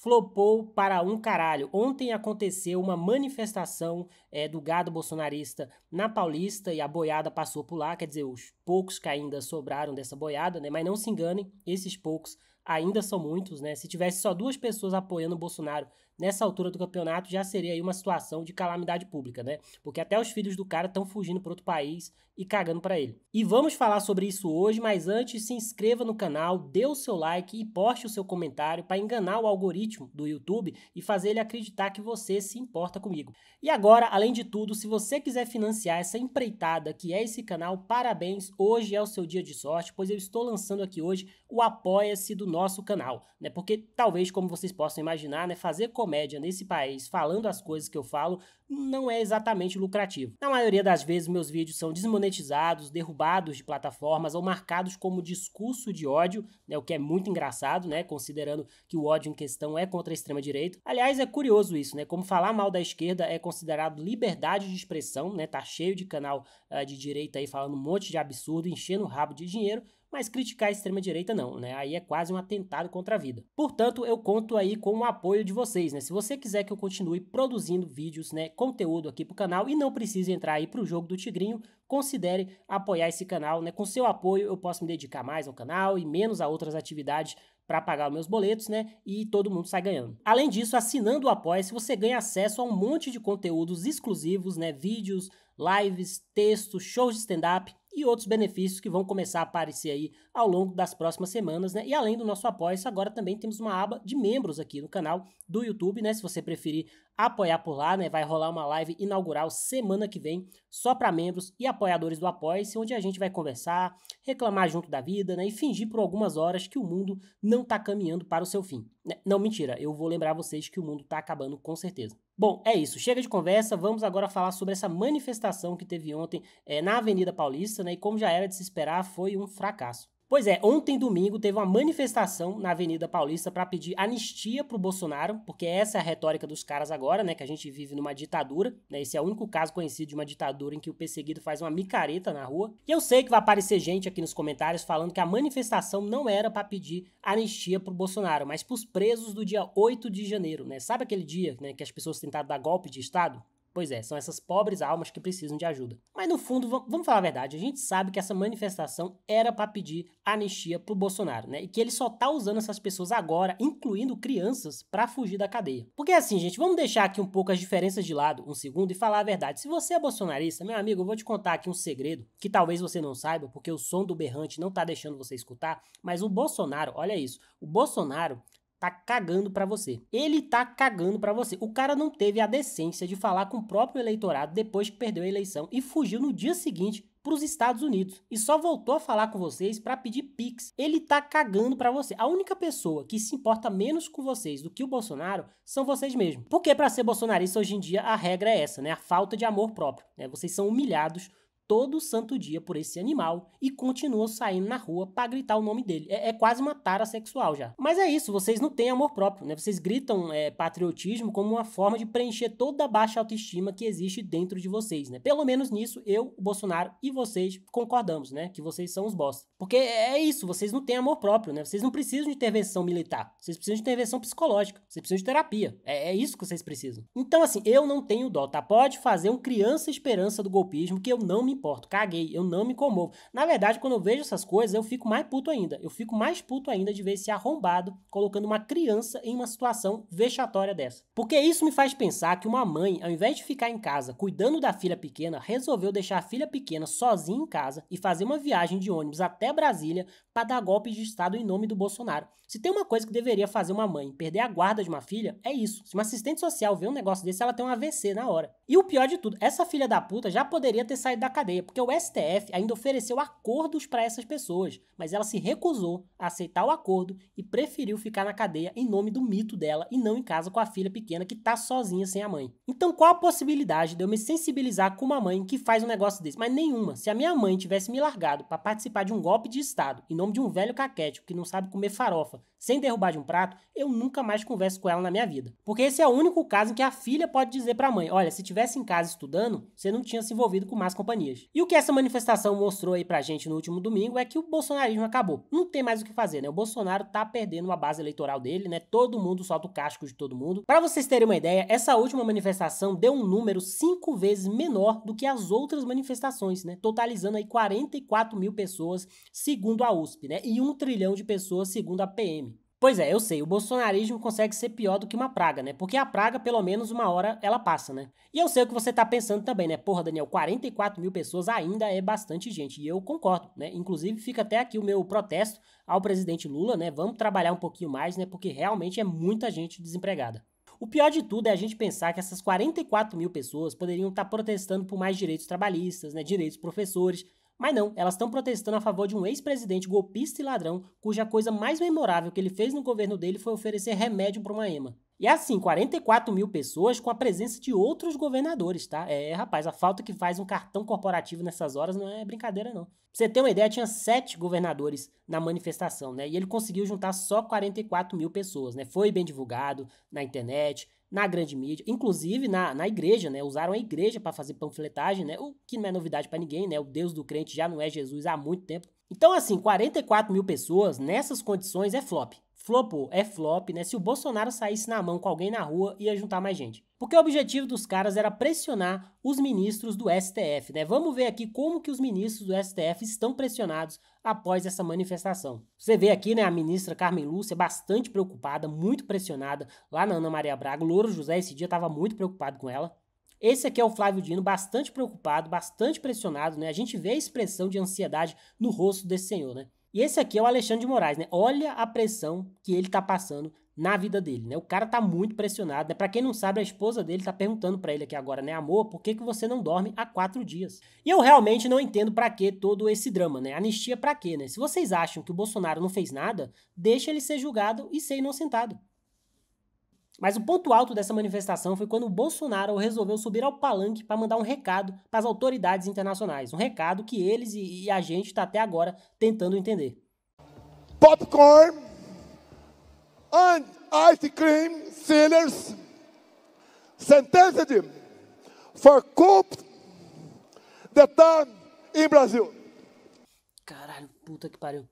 flopou para um caralho. Ontem aconteceu uma manifestação do gado bolsonarista na Paulista e a boiada passou por lá, quer dizer, os poucos que ainda sobraram dessa boiada, né? Mas não se enganem, esses poucos ainda são muitos, né? Se tivesse só 2 pessoas apoiando o Bolsonaro nessa altura do campeonato, já seria aí uma situação de calamidade pública, né? Porque até os filhos do cara estão fugindo para outro país e cagando para ele. E vamos falar sobre isso hoje, mas antes se inscreva no canal, dê o seu like e poste o seu comentário para enganar o algoritmo do YouTube e fazer ele acreditar que você se importa comigo. E agora, além de tudo, se você quiser financiar essa empreitada que é esse canal, parabéns, hoje é o seu dia de sorte, pois eu estou lançando aqui hoje o Apoia-se do nosso canal, né? Porque talvez, como vocês possam imaginar, né, fazer comédia nesse país falando as coisas que eu falo não é exatamente lucrativo. Na maioria das vezes meus vídeos são desmonetizados, derrubados de plataformas ou marcados como discurso de ódio, né, o que é muito engraçado, né, considerando que o ódio em questão é contra a extrema direita. Aliás, é curioso isso, né, como falar mal da esquerda é considerado liberdade de expressão, né, tá cheio de canal de direita aí falando um monte de absurdo, enchendo o rabo de dinheiro, mas criticar a extrema-direita não, né? Aí é quase um atentado contra a vida. Portanto, eu conto aí com o apoio de vocês, né? Se você quiser que eu continue produzindo vídeos, né, conteúdo aqui pro canal e não precise entrar aí pro jogo do Tigrinho, considere apoiar esse canal, né? Com seu apoio eu posso me dedicar mais ao canal e menos a outras atividades para pagar os meus boletos, né? E todo mundo sai ganhando. Além disso, assinando o Apoia-se, você ganha acesso a um monte de conteúdos exclusivos, né? Vídeos, lives, textos, shows de stand-up e outros benefícios que vão começar a aparecer aí ao longo das próximas semanas, né? E além do nosso Apoia-se, agora também temos uma aba de membros aqui no canal do YouTube, né? Se você preferir apoiar por lá, né? Vai rolar uma live inaugural semana que vem, só para membros e apoiadores do Apoia-se, onde a gente vai conversar, reclamar junto da vida, né? E fingir por algumas horas que o mundo não tá caminhando para o seu fim. Não, mentira, eu vou lembrar vocês que o mundo tá acabando com certeza. Bom, é isso, chega de conversa, vamos agora falar sobre essa manifestação que teve ontem na Avenida Paulista, né? E como já era de se esperar, foi um fracasso. Pois é, ontem domingo teve uma manifestação na Avenida Paulista para pedir anistia pro Bolsonaro, porque essa é a retórica dos caras agora, né, que a gente vive numa ditadura, né, esse é o único caso conhecido de uma ditadura em que o perseguido faz uma micareta na rua. E eu sei que vai aparecer gente aqui nos comentários falando que a manifestação não era para pedir anistia pro Bolsonaro, mas pros presos do dia 8 de janeiro, né, sabe aquele dia, né, que as pessoas tentaram dar golpe de Estado? Pois é, são essas pobres almas que precisam de ajuda. Mas no fundo, vamos falar a verdade, a gente sabe que essa manifestação era para pedir anistia pro Bolsonaro, né? E que ele só tá usando essas pessoas agora, incluindo crianças, para fugir da cadeia. Porque assim, gente, vamos deixar aqui um pouco as diferenças de lado, um segundo, e falar a verdade. Se você é bolsonarista, meu amigo, eu vou te contar aqui um segredo, que talvez você não saiba, porque o som do berrante não tá deixando você escutar, mas o Bolsonaro, olha isso, o Bolsonaro tá cagando pra você. Ele tá cagando pra você. O cara não teve a decência de falar com o próprio eleitorado depois que perdeu a eleição e fugiu no dia seguinte pros Estados Unidos e só voltou a falar com vocês pra pedir Pix. Ele tá cagando pra você. A única pessoa que se importa menos com vocês do que o Bolsonaro são vocês mesmos. Porque pra ser bolsonarista hoje em dia a regra é essa, né? A falta de amor próprio, né? Vocês são humilhados todo santo dia por esse animal e continuam saindo na rua pra gritar o nome dele. É quase uma tara sexual já. Mas é isso, vocês não têm amor próprio, né? Vocês gritam patriotismo como uma forma de preencher toda a baixa autoestima que existe dentro de vocês, né? Pelo menos nisso, eu, o Bolsonaro e vocês concordamos, né? Que vocês são os bosta. Porque é isso, vocês não têm amor próprio, né? Vocês não precisam de intervenção militar. Vocês precisam de intervenção psicológica. Vocês precisam de terapia. É isso que vocês precisam. Então, assim, eu não tenho dó, tá? Pode fazer um criança esperança do golpismo que eu não me importo, caguei, eu não me comovo. Na verdade, quando eu vejo essas coisas, eu fico mais puto ainda. Eu fico mais puto ainda de ver esse arrombado colocando uma criança em uma situação vexatória dessa. Porque isso me faz pensar que uma mãe, ao invés de ficar em casa cuidando da filha pequena, resolveu deixar a filha pequena sozinha em casa e fazer uma viagem de ônibus até Brasília para dar golpe de Estado em nome do Bolsonaro. Se tem uma coisa que deveria fazer uma mãe perder a guarda de uma filha, é isso. Se uma assistente social vê um negócio desse, ela tem um AVC na hora. E o pior de tudo, essa filha da puta já poderia ter saído da cadeia, porque o STF ainda ofereceu acordos para essas pessoas, mas ela se recusou a aceitar o acordo e preferiu ficar na cadeia em nome do mito dela e não em casa com a filha pequena que tá sozinha sem a mãe. Então qual a possibilidade de eu me sensibilizar com uma mãe que faz um negócio desse? Mas nenhuma. Se a minha mãe tivesse me largado para participar de um golpe de Estado em nome de um velho caquético que não sabe comer farofa, sem derrubar de um prato, eu nunca mais converso com ela na minha vida. Porque esse é o único caso em que a filha pode dizer pra mãe, olha, se tivesse em casa estudando, você não tinha se envolvido com más companhias. E o que essa manifestação mostrou aí pra gente no último domingo é que o bolsonarismo acabou. Não tem mais o que fazer, né? O Bolsonaro tá perdendo a base eleitoral dele, né? Todo mundo solta o casco de todo mundo. Pra vocês terem uma ideia, essa última manifestação deu um número 5 vezes menor do que as outras manifestações, né? Totalizando aí 44 mil pessoas, segundo a USP, né? E 1 trilhão de pessoas, segundo a PM. Pois é, eu sei, o bolsonarismo consegue ser pior do que uma praga, né? Porque a praga, pelo menos uma hora, ela passa, né? E eu sei o que você tá pensando também, né? Porra, Daniel, 44 mil pessoas ainda é bastante gente. E eu concordo, né? Inclusive, fica até aqui o meu protesto ao presidente Lula, né? Vamos trabalhar um pouquinho mais, né? Porque realmente é muita gente desempregada. O pior de tudo é a gente pensar que essas 44 mil pessoas poderiam estar protestando por mais direitos trabalhistas, né? Direitos professores. Mas não, elas estão protestando a favor de um ex-presidente golpista e ladrão, cuja coisa mais memorável que ele fez no governo dele foi oferecer remédio para uma ema. E assim, 44 mil pessoas com a presença de outros governadores, tá? Rapaz, a falta que faz um cartão corporativo nessas horas não é brincadeira, não. Pra você ter uma ideia, tinha 7 governadores na manifestação, né? E ele conseguiu juntar só 44 mil pessoas, né? Foi bem divulgado na internet, na grande mídia, inclusive na igreja, né? Usaram a igreja para fazer panfletagem, né? O que não é novidade para ninguém, né? O Deus do crente já não é Jesus há muito tempo. Então, assim, 44 mil pessoas nessas condições é flop. Flopou, é flop, né? Se o Bolsonaro saísse na mão com alguém na rua, ia juntar mais gente. Porque o objetivo dos caras era pressionar os ministros do STF, né? Vamos ver aqui como que os ministros do STF estão pressionados após essa manifestação. Você vê aqui, né, a ministra Carmen Lúcia bastante preocupada, muito pressionada, lá na Ana Maria Braga. O Louro José esse dia estava muito preocupado com ela. Esse aqui é o Flávio Dino, bastante preocupado, bastante pressionado, né? A gente vê a expressão de ansiedade no rosto desse senhor, né? E esse aqui é o Alexandre de Moraes, né? Olha a pressão que ele tá passando na vida dele, né? O cara tá muito pressionado, né? Pra quem não sabe, a esposa dele tá perguntando pra ele aqui agora, né? Amor, por que você não dorme há 4 dias? E eu realmente não entendo pra que todo esse drama, né? Anistia pra quê, né? Se vocês acham que o Bolsonaro não fez nada, deixa ele ser julgado e ser inocentado. Mas o ponto alto dessa manifestação foi quando o Bolsonaro resolveu subir ao palanque para mandar um recado para as autoridades internacionais. Um recado que eles e a gente está até agora tentando entender. Popcorn and ice cream sellers sentenced for coup d'etat in Brasil. Caralho, puta que pariu.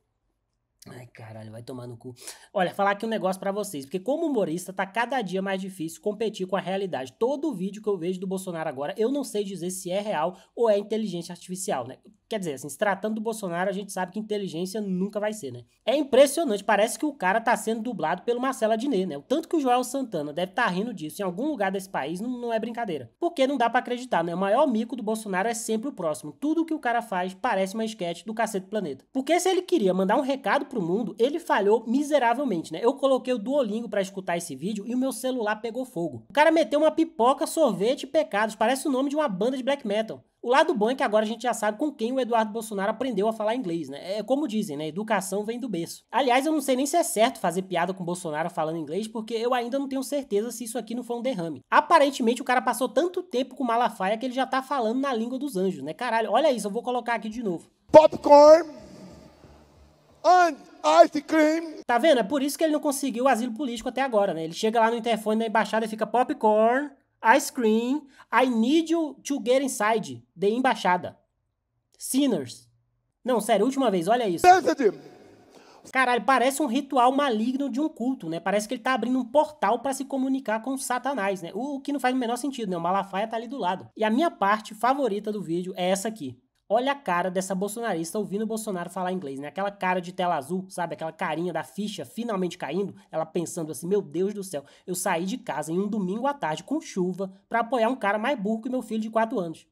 Ai, caralho, vai tomar no cu. Olha, falar aqui um negócio pra vocês, porque como humorista tá cada dia mais difícil competir com a realidade. Todo vídeo que eu vejo do Bolsonaro agora, eu não sei dizer se é real ou é inteligência artificial, né? Quer dizer, assim, se tratando do Bolsonaro, a gente sabe que inteligência nunca vai ser, né? É impressionante, parece que o cara tá sendo dublado pelo Marcelo Adnet, né? O tanto que o Joel Santana deve estar rindo disso em algum lugar desse país não é brincadeira. Porque não dá pra acreditar, né? O maior mico do Bolsonaro é sempre o próximo. Tudo que o cara faz parece uma esquete do Cacete do Planeta. Porque se ele queria mandar um recado pro mundo, ele falhou miseravelmente, né? Eu coloquei o Duolingo pra escutar esse vídeo e o meu celular pegou fogo. O cara meteu uma pipoca, sorvete e pecados, parece o nome de uma banda de black metal. O lado bom é que agora a gente já sabe com quem o Eduardo Bolsonaro aprendeu a falar inglês, né? É como dizem, né? Educação vem do berço. Aliás, eu não sei nem se é certo fazer piada com o Bolsonaro falando inglês, porque eu ainda não tenho certeza se isso aqui não foi um derrame. Aparentemente, o cara passou tanto tempo com Malafaia que ele já tá falando na língua dos anjos, né? Caralho, olha isso, eu vou colocar aqui de novo. Popcorn and ice cream. Tá vendo? É por isso que ele não conseguiu o asilo político até agora, né? Ele chega lá no interfone da embaixada e fica popcorn, ice cream, I need you to get inside the embaixada. Sinners. Não, sério, última vez, olha isso. Caralho, parece um ritual maligno de um culto, né? Parece que ele tá abrindo um portal pra se comunicar com Satanás, né? O que não faz o menor sentido, né? O Malafaia tá ali do lado. E a minha parte favorita do vídeo é essa aqui. Olha a cara dessa bolsonarista ouvindo o Bolsonaro falar inglês, né? Aquela cara de tela azul, sabe? Aquela carinha da ficha finalmente caindo. Ela pensando assim, meu Deus do céu, eu saí de casa em um domingo à tarde com chuva pra apoiar um cara mais burro que meu filho de 4 anos.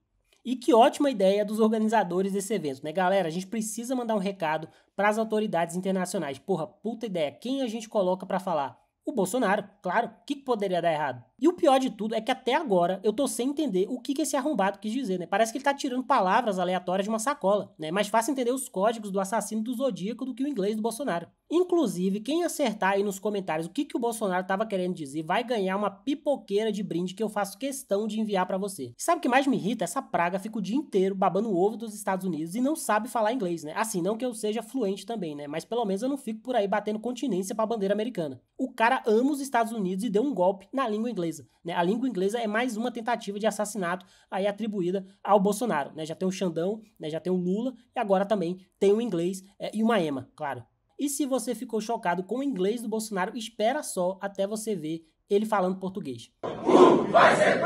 E que ótima ideia dos organizadores desse evento, né? Galera, a gente precisa mandar um recado pras autoridades internacionais. Porra, puta ideia. Quem a gente coloca pra falar? O Bolsonaro, claro. O que poderia dar errado? E o pior de tudo é que até agora eu tô sem entender o que esse arrombado quis dizer, né? Parece que ele tá tirando palavras aleatórias de uma sacola, né? É mais fácil entender os códigos do assassino do Zodíaco do que o inglês do Bolsonaro. Inclusive, quem acertar aí nos comentários o que o Bolsonaro tava querendo dizer vai ganhar uma pipoqueira de brinde que eu faço questão de enviar pra você. E sabe o que mais me irrita? Essa praga fica o dia inteiro babando o ovo dos Estados Unidos e não sabe falar inglês, né? Assim, não que eu seja fluente também, né? Mas pelo menos eu não fico por aí batendo continência pra bandeira americana. O cara ama os Estados Unidos e deu um golpe na língua inglesa, né? A língua inglesa é mais uma tentativa de assassinato aí atribuída ao Bolsonaro, né? Já tem o Xandão, né? Já tem o Lula e agora também tem o inglês e uma EMA, claro. E se você ficou chocado com o inglês do Bolsonaro, espera só até você ver ele falando português. Vai ser